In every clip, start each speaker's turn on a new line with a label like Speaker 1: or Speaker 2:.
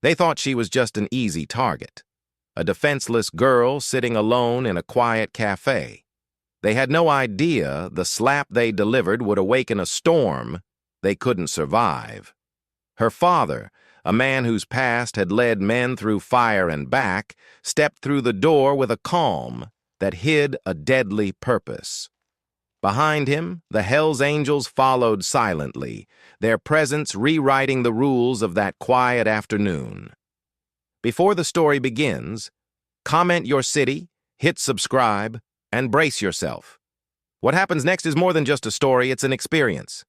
Speaker 1: They thought she was just an easy target, a defenseless girl sitting alone in a quiet cafe. They had no idea the slap they delivered would awaken a storm they couldn't survive. Her father, a man whose past had led men through fire and back, stepped through the door with a calm that hid a deadly purpose. Behind him, the Hells Angels followed silently, their presence rewriting the rules of that quiet afternoon. Before the story begins, comment your city, hit subscribe, and brace yourself. What happens next is more than just a story, it's an experience.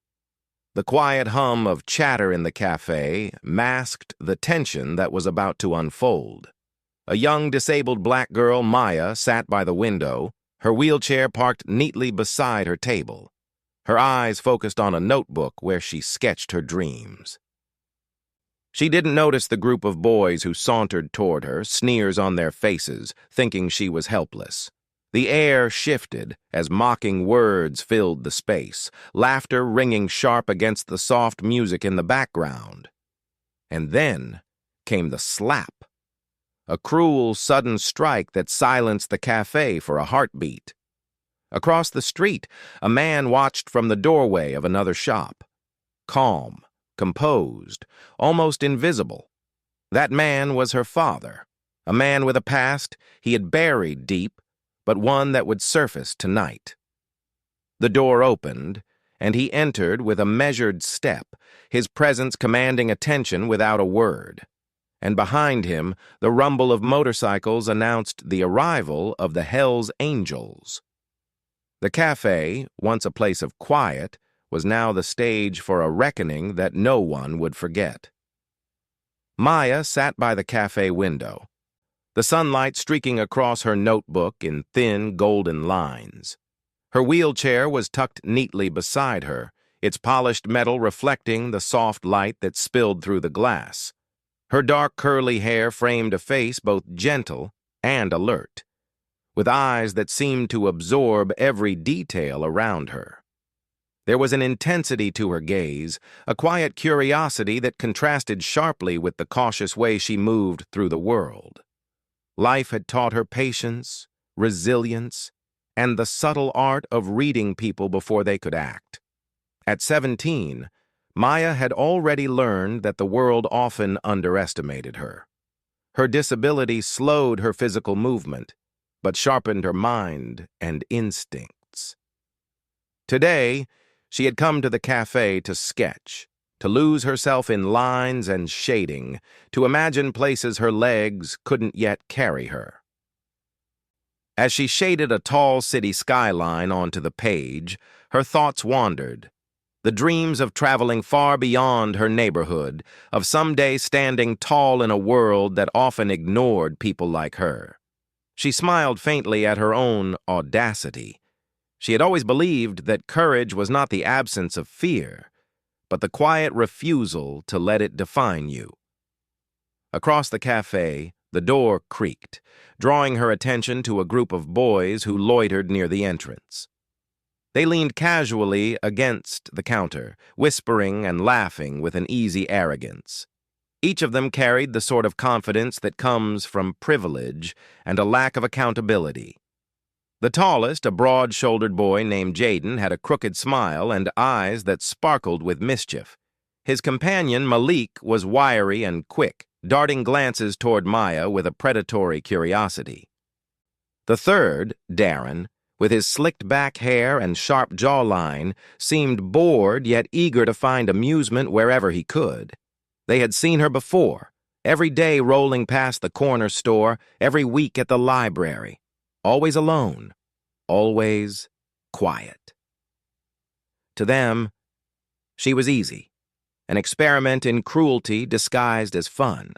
Speaker 1: The quiet hum of chatter in the cafe masked the tension that was about to unfold. A young disabled black girl, Maya, sat by the window, her wheelchair parked neatly beside her table. Her eyes focused on a notebook where she sketched her dreams. She didn't notice the group of boys who sauntered toward her, sneers on their faces, thinking she was helpless. The air shifted as mocking words filled the space, laughter ringing sharp against the soft music in the background. And then came the slap. A cruel, sudden strike that silenced the cafe for a heartbeat. Across the street, a man watched from the doorway of another shop. Calm, composed, almost invisible. That man was her father, a man with a past he had buried deep, but one that would surface tonight. The door opened, and he entered with a measured step, his presence commanding attention without a word. And behind him, the rumble of motorcycles announced the arrival of the Hells Angels. The cafe, once a place of quiet, was now the stage for a reckoning that no one would forget. Maya sat by the cafe window, the sunlight streaking across her notebook in thin, golden lines. Her wheelchair was tucked neatly beside her, its polished metal reflecting the soft light that spilled through the glass. Her dark curly hair framed a face both gentle and alert, with eyes that seemed to absorb every detail around her. There was an intensity to her gaze, a quiet curiosity that contrasted sharply with the cautious way she moved through the world. Life had taught her patience, resilience, and the subtle art of reading people before they could act. At 17, Maya had already learned that the world often underestimated her. Her disability slowed her physical movement, but sharpened her mind and instincts. Today, she had come to the cafe to sketch, to lose herself in lines and shading, to imagine places her legs couldn't yet carry her. As she shaded a tall city skyline onto the page, her thoughts wandered. The dreams of traveling far beyond her neighborhood, of someday standing tall in a world that often ignored people like her. She smiled faintly at her own audacity. She had always believed that courage was not the absence of fear, but the quiet refusal to let it define you. Across the cafe, the door creaked, drawing her attention to a group of boys who loitered near the entrance. They leaned casually against the counter, whispering and laughing with an easy arrogance. Each of them carried the sort of confidence that comes from privilege and a lack of accountability. The tallest, a broad-shouldered boy named Jaden, had a crooked smile and eyes that sparkled with mischief. His companion, Malik, was wiry and quick, darting glances toward Maya with a predatory curiosity. The third, Darren, with his slicked-back hair and sharp jawline, seemed bored yet eager to find amusement wherever he could. They had seen her before, every day rolling past the corner store, every week at the library. Always alone, always quiet. To them, she was easy, an experiment in cruelty disguised as fun.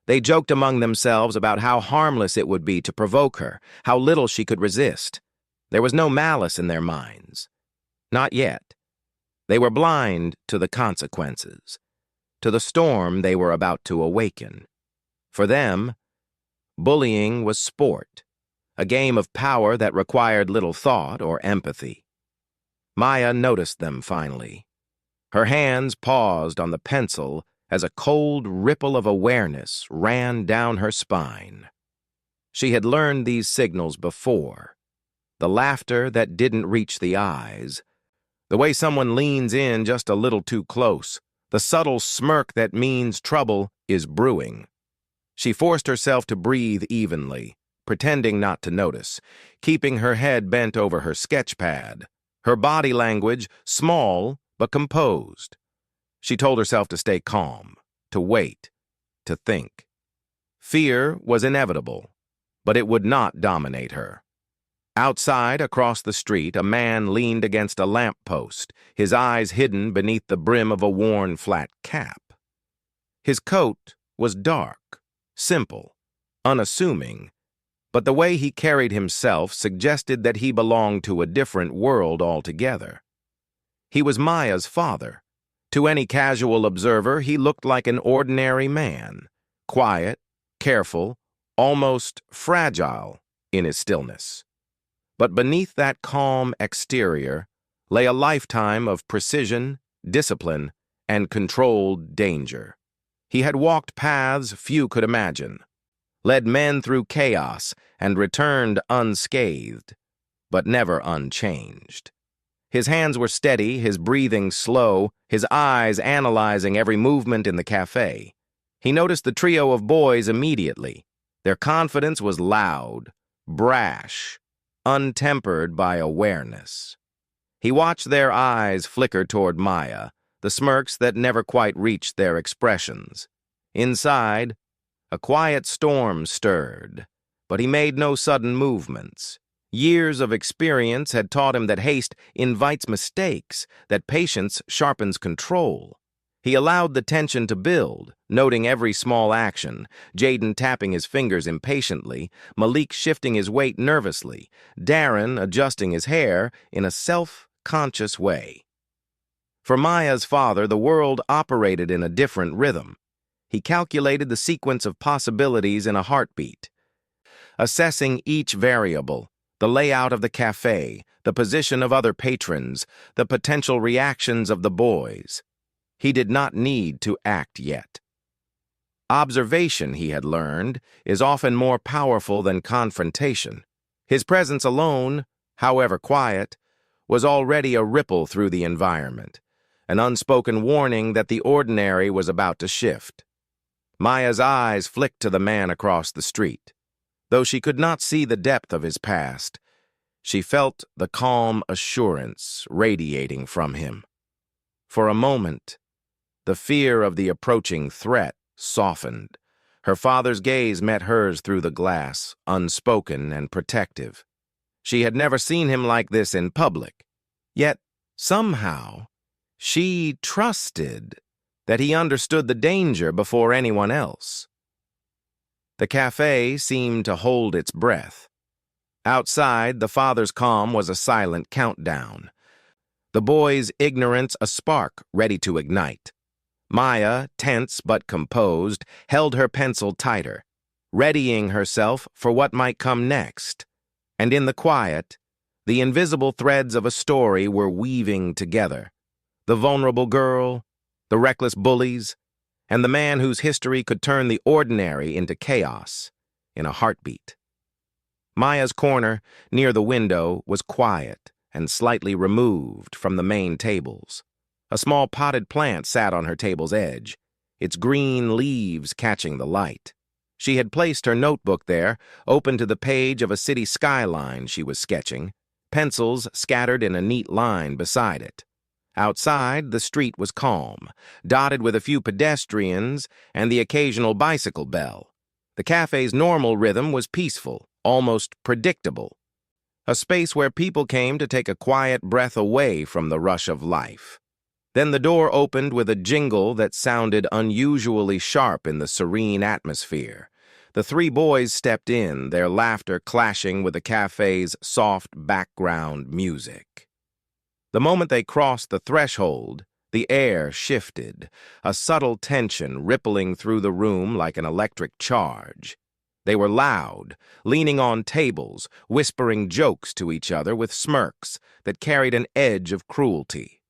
Speaker 1: They joked among themselves about how harmless it would be to provoke her, how little she could resist. There was no malice in their minds. Not yet. They were blind to the consequences, to the storm they were about to awaken. For them, bullying was sport, a game of power that required little thought or empathy. Maya noticed them finally. Her hands paused on the pencil as a cold ripple of awareness ran down her spine. She had learned these signals before. The laughter that didn't reach the eyes, the way someone leans in just a little too close, the subtle smirk that means trouble is brewing. She forced herself to breathe evenly, pretending not to notice, keeping her head bent over her sketch pad, her body language small but composed. She told herself to stay calm, to wait, to think. Fear was inevitable, but it would not dominate her. Outside, across the street, a man leaned against a lamppost, his eyes hidden beneath the brim of a worn flat cap. His coat was dark, simple, unassuming, but the way he carried himself suggested that he belonged to a different world altogether. He was Maya's father. To any casual observer, he looked like an ordinary man, quiet, careful, almost fragile in his stillness. But beneath that calm exterior lay a lifetime of precision, discipline, and controlled danger. He had walked paths few could imagine, led men through chaos, and returned unscathed, but never unchanged. His hands were steady, his breathing slow, his eyes analyzing every movement in the cafe. He noticed the trio of boys immediately. Their confidence was loud, brash, untempered by awareness. He watched their eyes flicker toward Maya, the smirks that never quite reached their expressions. Inside, a quiet storm stirred, but he made no sudden movements. Years of experience had taught him that haste invites mistakes, that patience sharpens control. He allowed the tension to build, noting every small action, Jaden tapping his fingers impatiently, Malik shifting his weight nervously, Darren adjusting his hair in a self-conscious way. For Maya's father, the world operated in a different rhythm. He calculated the sequence of possibilities in a heartbeat, assessing each variable, the layout of the cafe, the position of other patrons, the potential reactions of the boys. He did not need to act yet. Observation, he had learned, is often more powerful than confrontation. His presence alone, however quiet, was already a ripple through the environment, an unspoken warning that the ordinary was about to shift. Maya's eyes flicked to the man across the street. Though she could not see the depth of his past, she felt the calm assurance radiating from him. For a moment, the fear of the approaching threat softened. Her father's gaze met hers through the glass, unspoken and protective. She had never seen him like this in public. Yet, somehow, she trusted that he understood the danger before anyone else. The cafe seemed to hold its breath. Outside, the father's calm was a silent countdown. The boy's ignorance a spark ready to ignite. Maya, tense but composed, held her pencil tighter, readying herself for what might come next. And in the quiet, the invisible threads of a story were weaving together. The vulnerable girl, the reckless bullies, and the man whose history could turn the ordinary into chaos in a heartbeat. Maya's corner, near the window, was quiet and slightly removed from the main tables. A small potted plant sat on her table's edge, its green leaves catching the light. She had placed her notebook there, open to the page of a city skyline she was sketching, pencils scattered in a neat line beside it. Outside, the street was calm, dotted with a few pedestrians and the occasional bicycle bell. The cafe's normal rhythm was peaceful, almost predictable, a space where people came to take a quiet breath away from the rush of life. Then the door opened with a jingle that sounded unusually sharp in the serene atmosphere. The three boys stepped in, their laughter clashing with the cafe's soft background music. The moment they crossed the threshold, the air shifted, a subtle tension rippling through the room like an electric charge. They were loud, leaning on tables, whispering jokes to each other with smirks that carried an edge of cruelty.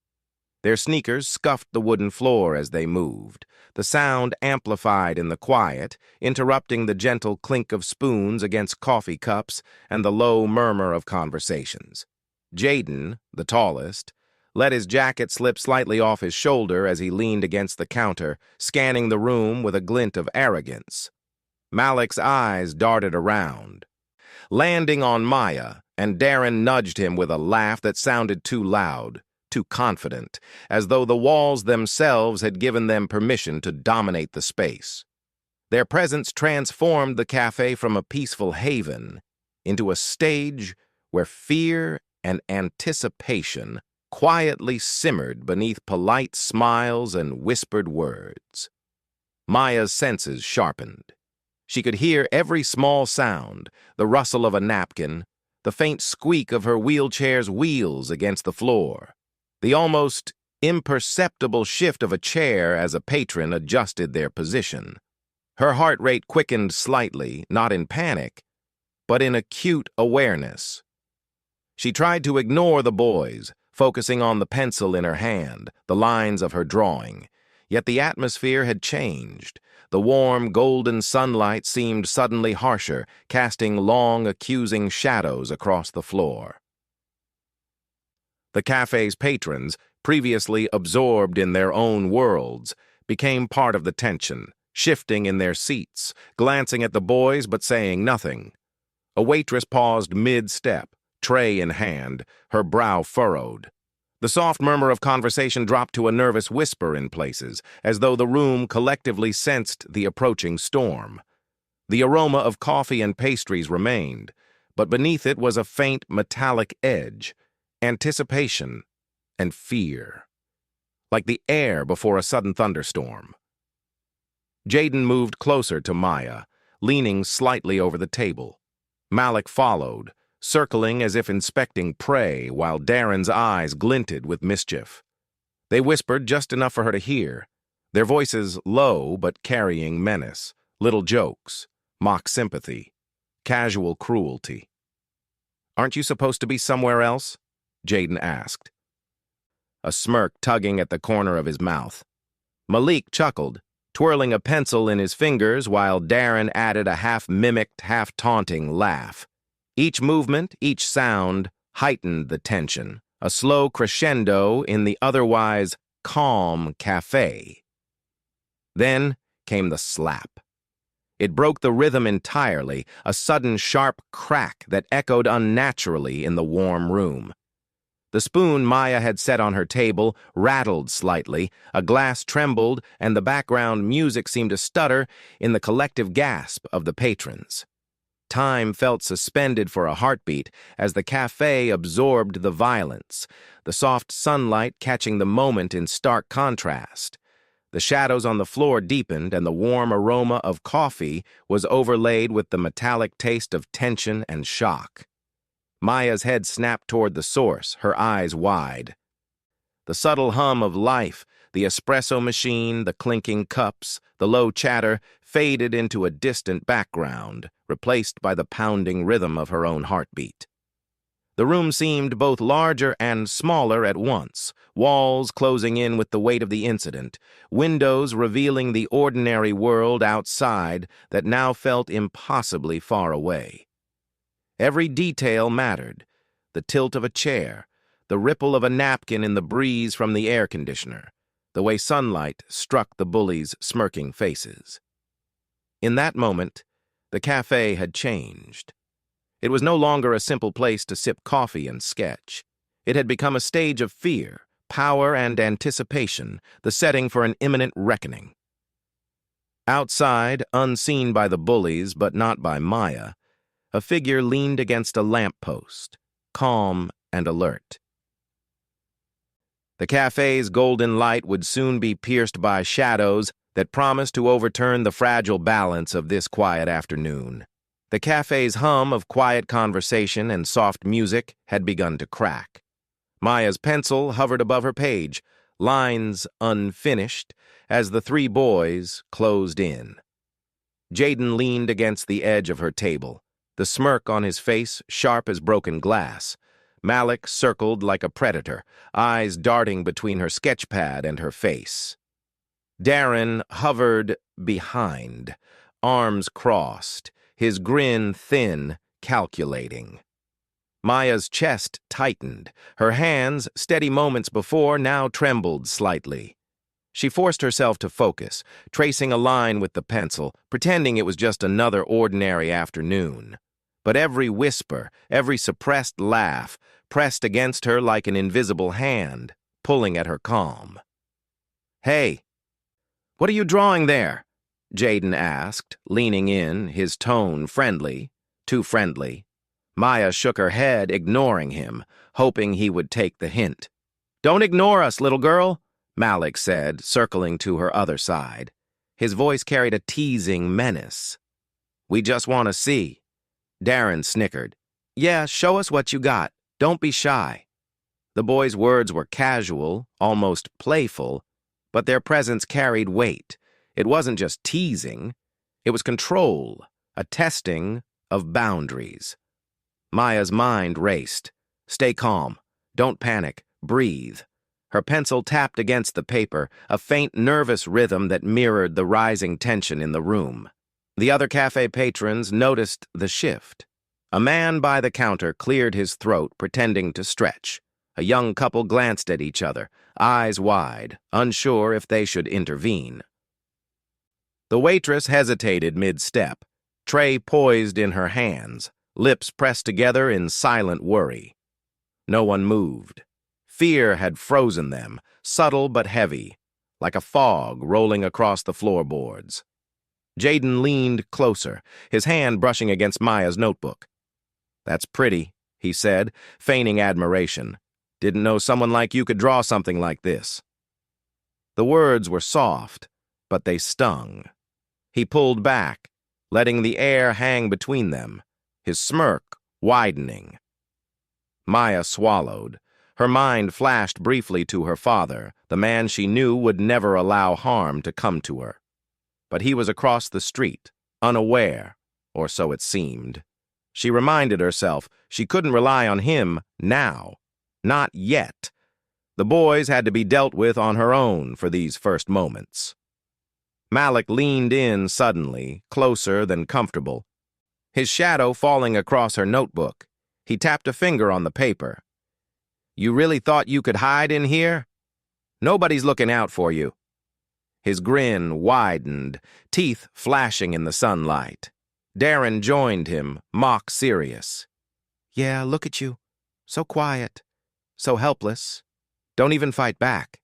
Speaker 1: Their sneakers scuffed the wooden floor as they moved, the sound amplified in the quiet, interrupting the gentle clink of spoons against coffee cups and the low murmur of conversations. Jaden, the tallest, let his jacket slip slightly off his shoulder as he leaned against the counter, scanning the room with a glint of arrogance. Malik's eyes darted around, landing on Maya, and Darren nudged him with a laugh that sounded too loud, too confident, as though the walls themselves had given them permission to dominate the space. Their presence transformed the cafe from a peaceful haven into a stage where fear and anticipation quietly simmered beneath polite smiles and whispered words. Maya's senses sharpened. She could hear every small sound, the rustle of a napkin, the faint squeak of her wheelchair's wheels against the floor, the almost imperceptible shift of a chair as a patron adjusted their position. Her heart rate quickened slightly, not in panic, but in acute awareness. She tried to ignore the boys, focusing on the pencil in her hand, the lines of her drawing. Yet the atmosphere had changed. The warm, golden sunlight seemed suddenly harsher, casting long, accusing shadows across the floor. The cafe's patrons, previously absorbed in their own worlds, became part of the tension, shifting in their seats, glancing at the boys but saying nothing. A waitress paused mid-step, tray in hand, her brow furrowed. The soft murmur of conversation dropped to a nervous whisper in places, as though the room collectively sensed the approaching storm. The aroma of coffee and pastries remained, but beneath it was a faint metallic edge, anticipation and fear, like the air before a sudden thunderstorm. Jaden moved closer to Maya, leaning slightly over the table. Malik followed, circling as if inspecting prey, while Darren's eyes glinted with mischief. They whispered just enough for her to hear, their voices low but carrying menace, little jokes, mock sympathy, casual cruelty. "Aren't you supposed to be somewhere else?" Jaden asked, a smirk tugging at the corner of his mouth. Malik chuckled, twirling a pencil in his fingers while Darren added a half-mimicked, half-taunting laugh. Each movement, each sound, heightened the tension, a slow crescendo in the otherwise calm cafe. Then came the slap. It broke the rhythm entirely, a sudden sharp crack that echoed unnaturally in the warm room. The spoon Maya had set on her table rattled slightly, a glass trembled, and the background music seemed to stutter in the collective gasp of the patrons. Time felt suspended for a heartbeat as the cafe absorbed the violence, the soft sunlight catching the moment in stark contrast. The shadows on the floor deepened, and the warm aroma of coffee was overlaid with the metallic taste of tension and shock. Maya's head snapped toward the source, her eyes wide. The subtle hum of life, the espresso machine, the clinking cups, the low chatter, faded into a distant background, replaced by the pounding rhythm of her own heartbeat. The room seemed both larger and smaller at once, walls closing in with the weight of the incident, windows revealing the ordinary world outside that now felt impossibly far away. Every detail mattered, the tilt of a chair, the ripple of a napkin in the breeze from the air conditioner, the way sunlight struck the bullies' smirking faces. In that moment, the cafe had changed. It was no longer a simple place to sip coffee and sketch. It had become a stage of fear, power, and anticipation, the setting for an imminent reckoning. Outside, unseen by the bullies but not by Maya, a figure leaned against a lamppost, calm and alert. The cafe's golden light would soon be pierced by shadows that promised to overturn the fragile balance of this quiet afternoon. The cafe's hum of quiet conversation and soft music had begun to crack. Maya's pencil hovered above her page, lines unfinished, as the three boys closed in. Jaden leaned against the edge of her table, the smirk on his face sharp as broken glass. Malik circled like a predator, eyes darting between her sketch pad and her face. Darren hovered behind, arms crossed, his grin thin, calculating. Maya's chest tightened. Her hands, steady moments before, now trembled slightly. She forced herself to focus, tracing a line with the pencil, pretending it was just another ordinary afternoon. But every whisper, every suppressed laugh, pressed against her like an invisible hand, pulling at her calm. "Hey, what are you drawing there?" Jaden asked, leaning in, his tone friendly, too friendly. Maya shook her head, ignoring him, hoping he would take the hint. "Don't ignore us, little girl," Malik said, circling to her other side. His voice carried a teasing menace. "We just want to see." Darren snickered. "Yeah, show us what you got. Don't be shy." The boy's words were casual, almost playful, but their presence carried weight. It wasn't just teasing. It was control, a testing of boundaries. Maya's mind raced. Stay calm. Don't panic. Breathe. Her pencil tapped against the paper, a faint nervous rhythm that mirrored the rising tension in the room. The other cafe patrons noticed the shift. A man by the counter cleared his throat, pretending to stretch. A young couple glanced at each other, eyes wide, unsure if they should intervene. The waitress hesitated mid-step, tray poised in her hands, lips pressed together in silent worry. No one moved. Fear had frozen them, subtle but heavy, like a fog rolling across the floorboards. Jaden leaned closer, his hand brushing against Maya's notebook. "That's pretty," he said, feigning admiration. "Didn't know someone like you could draw something like this." The words were soft, but they stung. He pulled back, letting the air hang between them, his smirk widening. Maya swallowed. Her mind flashed briefly to her father, the man she knew would never allow harm to come to her. But he was across the street, unaware, or so it seemed. She reminded herself she couldn't rely on him now. Not yet. The boys had to be dealt with on her own for these first moments. Malik leaned in suddenly, closer than comfortable, his shadow falling across her notebook. He tapped a finger on the paper. "You really thought you could hide in here? Nobody's looking out for you." His grin widened, teeth flashing in the sunlight. Darren joined him, mock serious. "Yeah, look at you. So quiet. So helpless. Don't even fight back."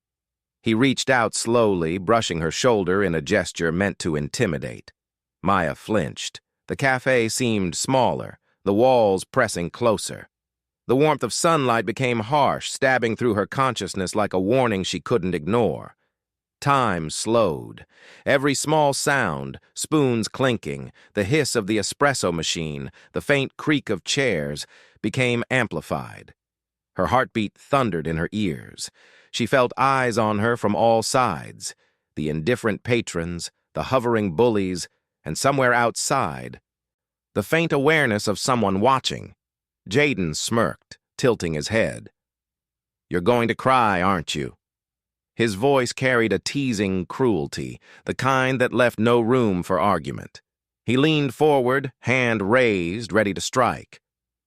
Speaker 1: He reached out slowly, brushing her shoulder in a gesture meant to intimidate. Maya flinched. The cafe seemed smaller, the walls pressing closer. The warmth of sunlight became harsh, stabbing through her consciousness like a warning she couldn't ignore. Time slowed. Every small sound, spoons clinking, the hiss of the espresso machine, the faint creak of chairs, became amplified. Her heartbeat thundered in her ears. She felt eyes on her from all sides, the indifferent patrons, the hovering bullies, and somewhere outside, the faint awareness of someone watching. Jaden smirked, tilting his head. "You're going to cry, aren't you?" His voice carried a teasing cruelty, the kind that left no room for argument. He leaned forward, hand raised, ready to strike.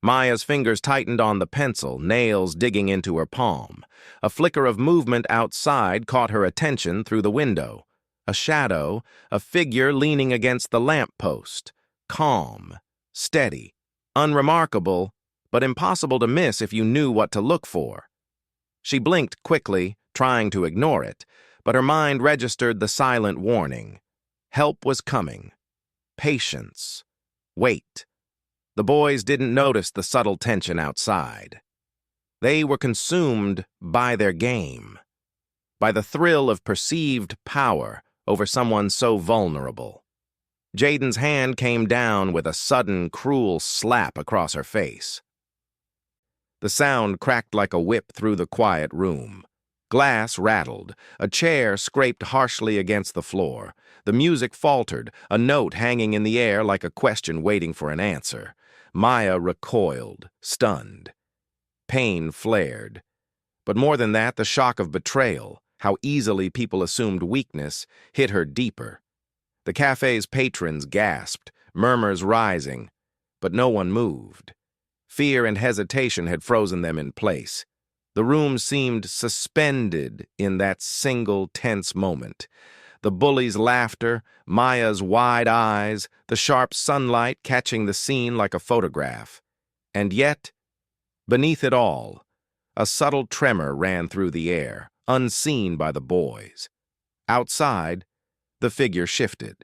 Speaker 1: Maya's fingers tightened on the pencil, nails digging into her palm. A flicker of movement outside caught her attention through the window. A shadow, a figure leaning against the lamppost. Calm, steady, unremarkable, but impossible to miss if you knew what to look for. She blinked quickly, trying to ignore it, but her mind registered the silent warning. Help was coming. Patience. Wait. The boys didn't notice the subtle tension outside. They were consumed by their game, by the thrill of perceived power over someone so vulnerable. Jaden's hand came down with a sudden, cruel slap across her face. The sound cracked like a whip through the quiet room. Glass rattled. A chair scraped harshly against the floor. The music faltered, a note hanging in the air like a question waiting for an answer. Maya recoiled, stunned. Pain flared. But more than that, the shock of betrayal, how easily people assumed weakness, hit her deeper. The cafe's patrons gasped, murmurs rising, but no one moved. Fear and hesitation had frozen them in place. The room seemed suspended in that single tense moment. The bully's laughter, Maya's wide eyes, the sharp sunlight catching the scene like a photograph. And yet, beneath it all, a subtle tremor ran through the air, unseen by the boys. Outside, the figure shifted.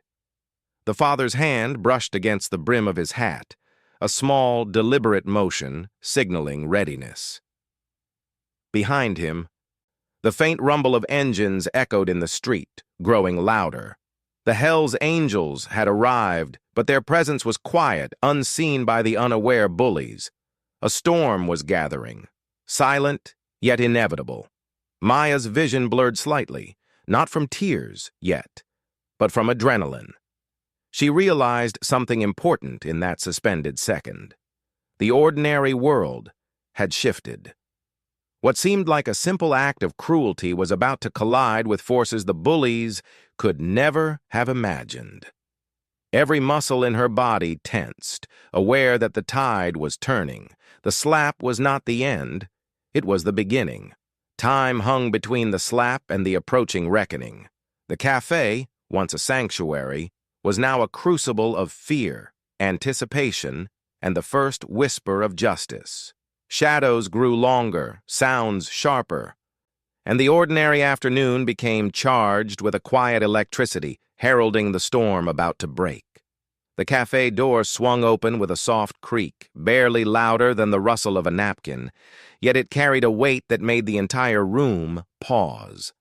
Speaker 1: The father's hand brushed against the brim of his hat, a small, deliberate motion signaling readiness. Behind him, the faint rumble of engines echoed in the street, growing louder. The Hell's Angels had arrived, but their presence was quiet, unseen by the unaware bullies. A storm was gathering, silent yet inevitable. Maya's vision blurred slightly, not from tears yet, but from adrenaline. She realized something important in that suspended second. The ordinary world had shifted. What seemed like a simple act of cruelty was about to collide with forces the bullies could never have imagined. Every muscle in her body tensed, aware that the tide was turning. The slap was not the end, it was the beginning. Time hung between the slap and the approaching reckoning. The cafe, once a sanctuary, was now a crucible of fear, anticipation, and the first whisper of justice. Shadows grew longer, sounds sharper, and the ordinary afternoon became charged with a quiet electricity, heralding the storm about to break. The cafe door swung open with a soft creak, barely louder than the rustle of a napkin, yet it carried a weight that made the entire room pause.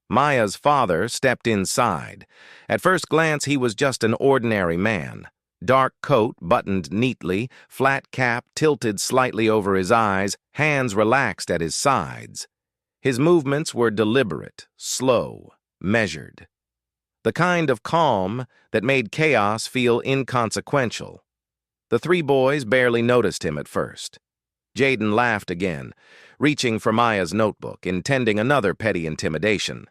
Speaker 1: Maya's father stepped inside. At first glance, he was just an ordinary man. Dark coat buttoned neatly, flat cap tilted slightly over his eyes, hands relaxed at his sides. His movements were deliberate, slow, measured. The kind of calm that made chaos feel inconsequential. The three boys barely noticed him at first. Jaden laughed again, reaching for Maya's notebook, intending another petty intimidation.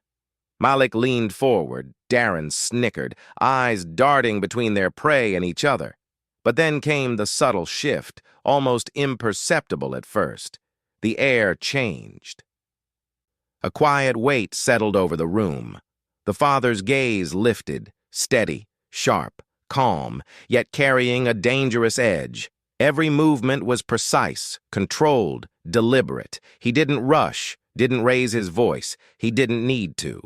Speaker 1: Malik leaned forward. Darren snickered, eyes darting between their prey and each other. But then came the subtle shift, almost imperceptible at first. The air changed. A quiet weight settled over the room. The father's gaze lifted, steady, sharp, calm, yet carrying a dangerous edge. Every movement was precise, controlled, deliberate. He didn't rush, didn't raise his voice. He didn't need to.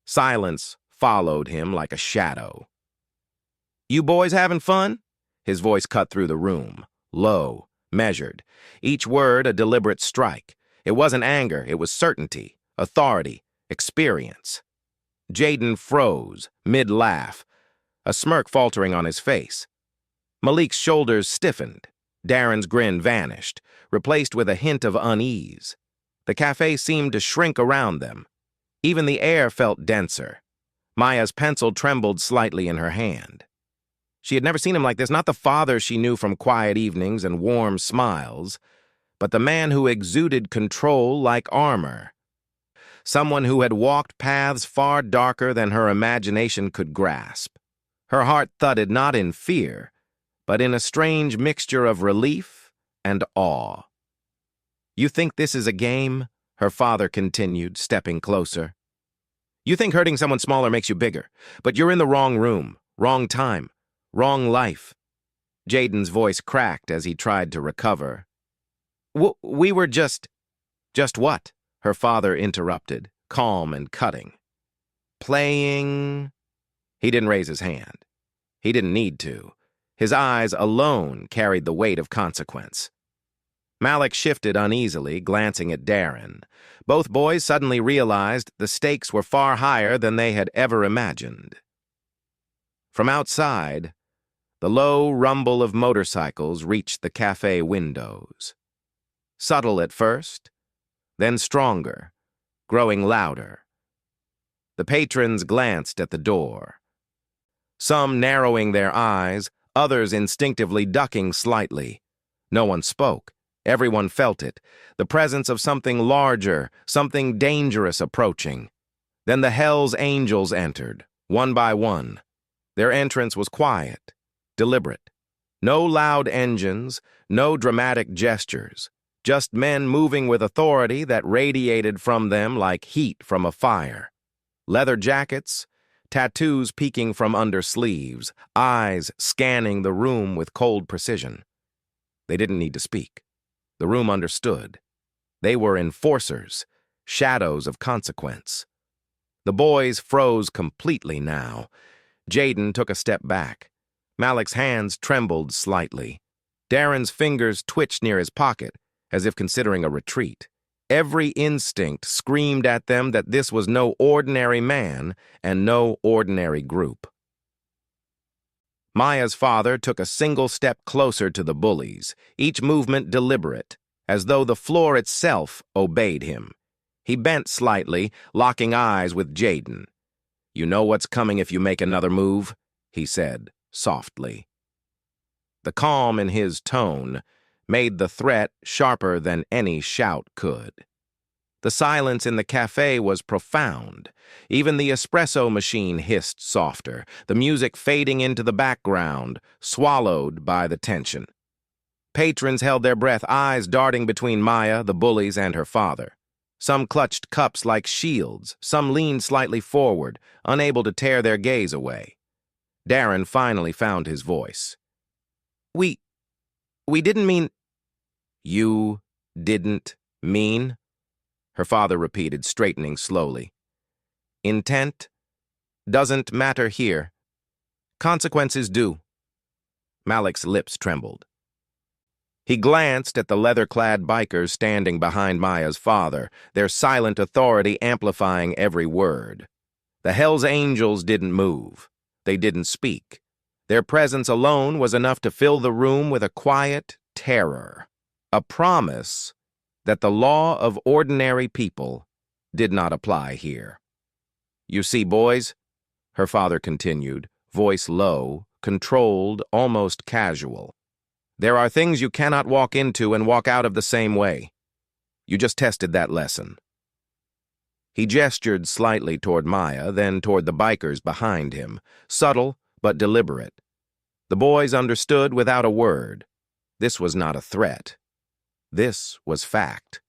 Speaker 1: Silence followed him like a shadow. "You boys having fun?" His voice cut through the room, low, measured, each word a deliberate strike. It wasn't anger, it was certainty, authority, experience. Jaden froze, mid-laugh, a smirk faltering on his face. Malik's shoulders stiffened. Darren's grin vanished, replaced with a hint of unease. The cafe seemed to shrink around them. Even the air felt denser. Maya's pencil trembled slightly in her hand. She had never seen him like this, not the father she knew from quiet evenings and warm smiles, but the man who exuded control like armor. Someone who had walked paths far darker than her imagination could grasp. Her heart thudded not in fear, but in a strange mixture of relief and awe. "You think this is a game?" her father continued, stepping closer. "You think hurting someone smaller makes you bigger, but you're in the wrong room, wrong time, wrong life." Jaden's voice cracked as he tried to recover. We were just what?" her father interrupted, calm and cutting. "Playing." He didn't raise his hand. He didn't need to. His eyes alone carried the weight of consequence. Malik shifted uneasily, glancing at Darren. Both boys suddenly realized the stakes were far higher than they had ever imagined. From outside, the low rumble of motorcycles reached the cafe windows. Subtle at first, then stronger, growing louder. The patrons glanced at the door. Some narrowing their eyes, others instinctively ducking slightly. No one spoke. Everyone felt it, the presence of something larger, something dangerous approaching. Then the Hell's Angels entered, one by one. Their entrance was quiet, deliberate. No loud engines, no dramatic gestures, just men moving with authority that radiated from them like heat from a fire. Leather jackets, tattoos peeking from under sleeves, eyes scanning the room with cold precision. They didn't need to speak. The room understood. They were enforcers, shadows of consequence. The boys froze completely now. Jaden took a step back. Malik's hands trembled slightly. Darren's fingers twitched near his pocket, as if considering a retreat. Every instinct screamed at them that this was no ordinary man and no ordinary group. Maya's father took a single step closer to the bullies, each movement deliberate, as though the floor itself obeyed him. He bent slightly, locking eyes with Jaden. "You know what's coming if you make another move," he said, softly. The calm in his tone made the threat sharper than any shout could. The silence in the cafe was profound. Even the espresso machine hissed softer, the music fading into the background, swallowed by the tension. Patrons held their breath, eyes darting between Maya, the bullies, and her father. Some clutched cups like shields, some leaned slightly forward, unable to tear their gaze away. Darren finally found his voice. We didn't mean—" "You didn't mean?" her father repeated, straightening slowly. "Intent doesn't matter here. Consequences do." Malik's lips trembled. He glanced at the leather-clad bikers standing behind Maya's father, their silent authority amplifying every word. The Hell's Angels didn't move. They didn't speak. Their presence alone was enough to fill the room with a quiet terror, a promise that the law of ordinary people did not apply here. "You see, boys," her father continued, voice low, controlled, almost casual. "There are things you cannot walk into and walk out of the same way. You just tested that lesson." He gestured slightly toward Maya, then toward the bikers behind him, subtle but deliberate. The boys understood without a word. This was not a threat. This was fact.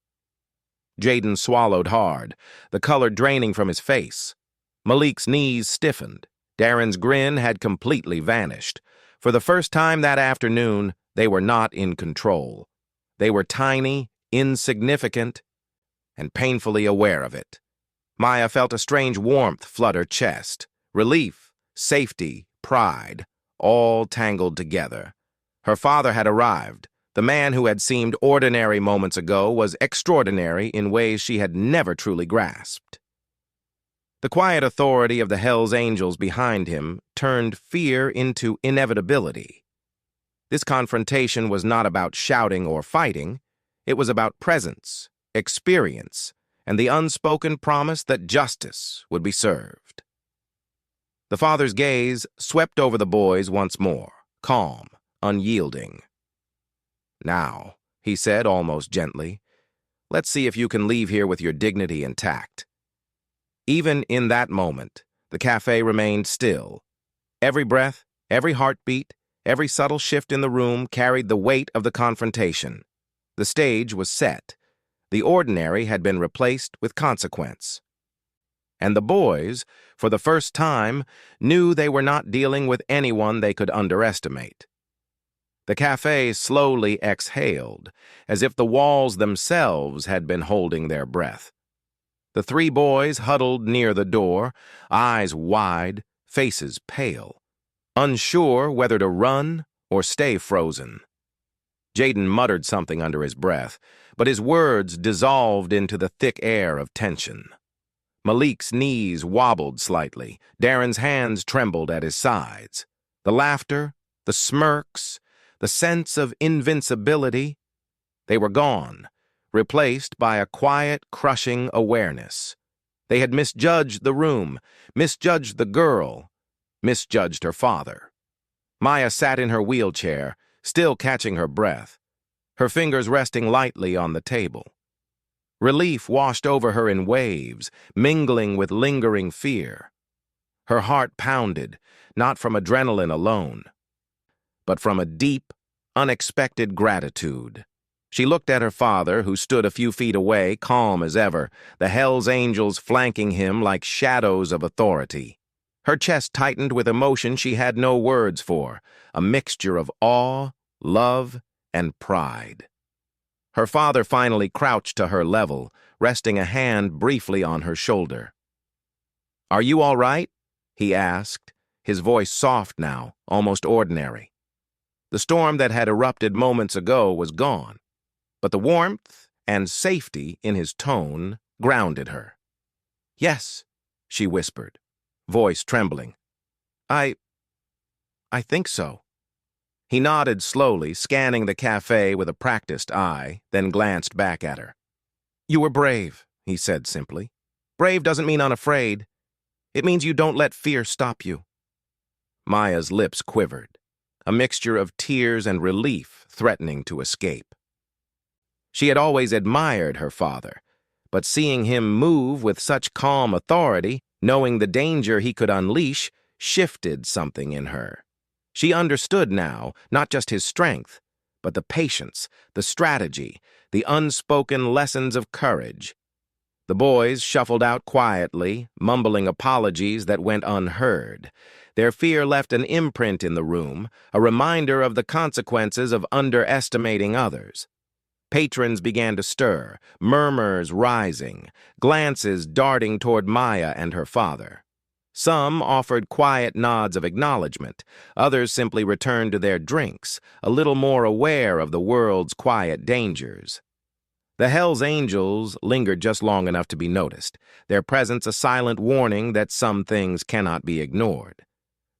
Speaker 1: Jaden swallowed hard, the color draining from his face. Malik's knees stiffened. Darren's grin had completely vanished. For the first time that afternoon, they were not in control. They were tiny, insignificant, and painfully aware of it. Maya felt a strange warmth flood her chest. Relief, safety, pride, all tangled together. Her father had arrived. The man who had seemed ordinary moments ago was extraordinary in ways she had never truly grasped. The quiet authority of the Hell's Angels behind him turned fear into inevitability. This confrontation was not about shouting or fighting. It was about presence, experience, and the unspoken promise that justice would be served. The father's gaze swept over the boys once more, calm, unyielding. "Now," he said almost gently, "let's see if you can leave here with your dignity intact." Even in that moment, the cafe remained still. Every breath, every heartbeat, every subtle shift in the room carried the weight of the confrontation. The stage was set. The ordinary had been replaced with consequence. And the boys, for the first time, knew they were not dealing with anyone they could underestimate. The cafe slowly exhaled, as if the walls themselves had been holding their breath. The three boys huddled near the door, eyes wide, faces pale, unsure whether to run or stay frozen. Jaden muttered something under his breath, but his words dissolved into the thick air of tension. Malik's knees wobbled slightly. Darren's hands trembled at his sides. The laughter, the smirks, the sense of invincibility, they were gone, replaced by a quiet, crushing awareness. They had misjudged the room, misjudged the girl, misjudged her father. Maya sat in her wheelchair, still catching her breath. her fingers resting lightly on the table. Relief washed over her in waves, mingling with lingering fear. Her heart pounded, not from adrenaline alone, but from a deep, unexpected gratitude. She looked at her father, who stood a few feet away, calm as ever, the Hell's Angels flanking him like shadows of authority. Her chest tightened with emotion she had no words for, a mixture of awe, love, and pride. Her father finally crouched to her level, resting a hand briefly on her shoulder. "Are you all right?" he asked, his voice soft now, almost ordinary. The storm that had erupted moments ago was gone, but the warmth and safety in his tone grounded her. "Yes," she whispered, voice trembling. I think so." He nodded slowly, scanning the cafe with a practiced eye, then glanced back at her. "You were brave," he said simply. "Brave doesn't mean unafraid. It means you don't let fear stop you." Maya's lips quivered, a mixture of tears and relief threatening to escape. She had always admired her father, but seeing him move with such calm authority, knowing the danger he could unleash, shifted something in her. She understood now, not just his strength, but the patience, the strategy, the unspoken lessons of courage. The boys shuffled out quietly, mumbling apologies that went unheard. Their fear left an imprint in the room, a reminder of the consequences of underestimating others. Patrons began to stir, murmurs rising, glances darting toward Maya and her father. Some offered quiet nods of acknowledgement, others simply returned to their drinks, a little more aware of the world's quiet dangers. The Hell's Angels lingered just long enough to be noticed, their presence a silent warning that some things cannot be ignored.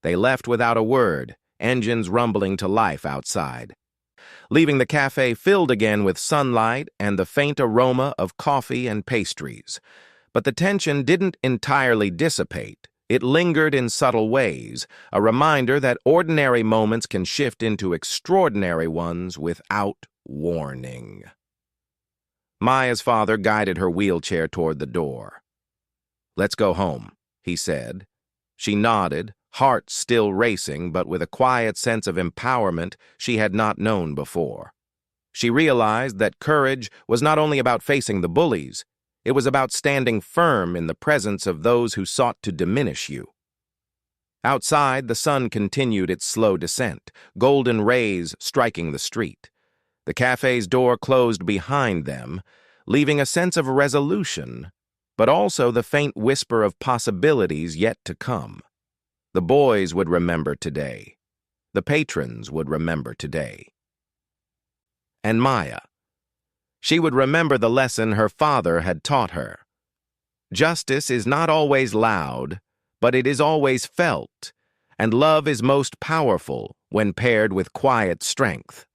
Speaker 1: They left without a word, engines rumbling to life outside, leaving the cafe filled again with sunlight and the faint aroma of coffee and pastries. But the tension didn't entirely dissipate. It lingered in subtle ways, a reminder that ordinary moments can shift into extraordinary ones without warning. Maya's father guided her wheelchair toward the door. "Let's go home," he said. She nodded, heart still racing, but with a quiet sense of empowerment she had not known before. She realized that courage was not only about facing the bullies, it was about standing firm in the presence of those who sought to diminish you. Outside, the sun continued its slow descent, golden rays striking the street. The cafe's door closed behind them, leaving a sense of resolution, but also the faint whisper of possibilities yet to come. The boys would remember today. The patrons would remember today. And Maya. She would remember the lesson her father had taught her. Justice is not always loud, but it is always felt, and love is most powerful when paired with quiet strength.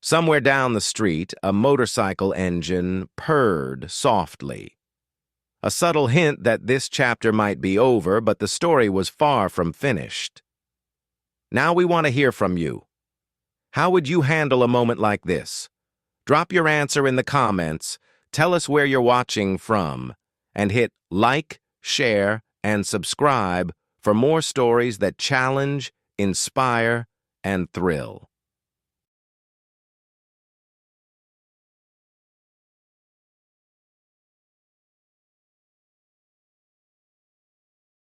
Speaker 1: Somewhere down the street, a motorcycle engine purred softly. A subtle hint that this chapter might be over, but the story was far from finished. Now we want to hear from you. How would you handle a moment like this? Drop your answer in the comments, tell us where you're watching from, and hit like, share, and subscribe for more stories that challenge, inspire, and thrill.